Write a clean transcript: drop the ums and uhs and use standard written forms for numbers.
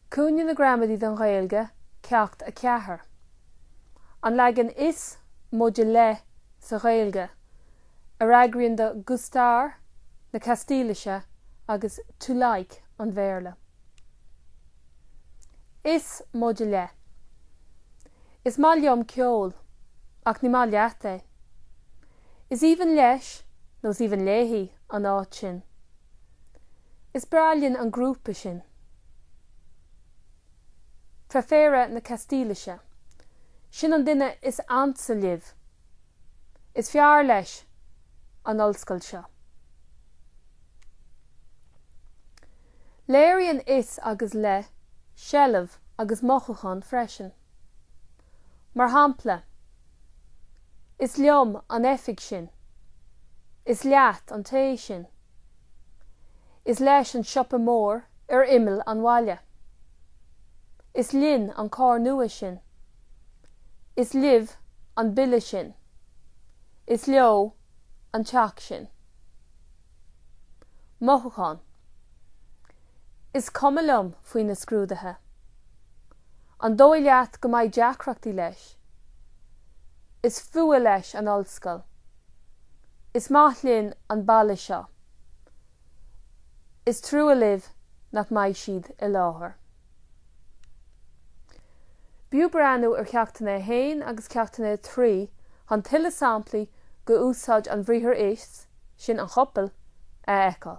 Cúine na gramadaí don Ghaeilge, Ceacht a Ceathair. An leagan is muide le sa Ghaeilge, ar eagraíonn do gustáir na Castílaise agus túlaigh an bhéarla. Is muide le. Is má liom ceol, ach ní má leat é. Is even leis, nos even léhí an áit sin. Is brálinn an grúpa sin. Traféire na Castílaise. Sin an duine is ansa libh. Is fear leis an ollscoil seo. Léiríonn is agus le, seileamh agus mochachan freisin. Mar hampla. Is liom an effig sin. Is leat an té sin. Is leis an siopa mór ar imil an bhaile. Is linn an cór nua sin. Is libh an bille sin. Is leo an teach sin. Mochachan. Is cummalum faoin na scrúdathe. An dóigh leat go mbeidh deacrachtaí leis. Is fua leis an ollscoil. Is mathlinn an balla seo. Is trua libh nach mbeidh siad I láthair. Bíú breanú ar ceachtainna 1 agus ceachtainna 3 an tuile samplaí go úsáid an bhríthir is sin an chopal a eicáil.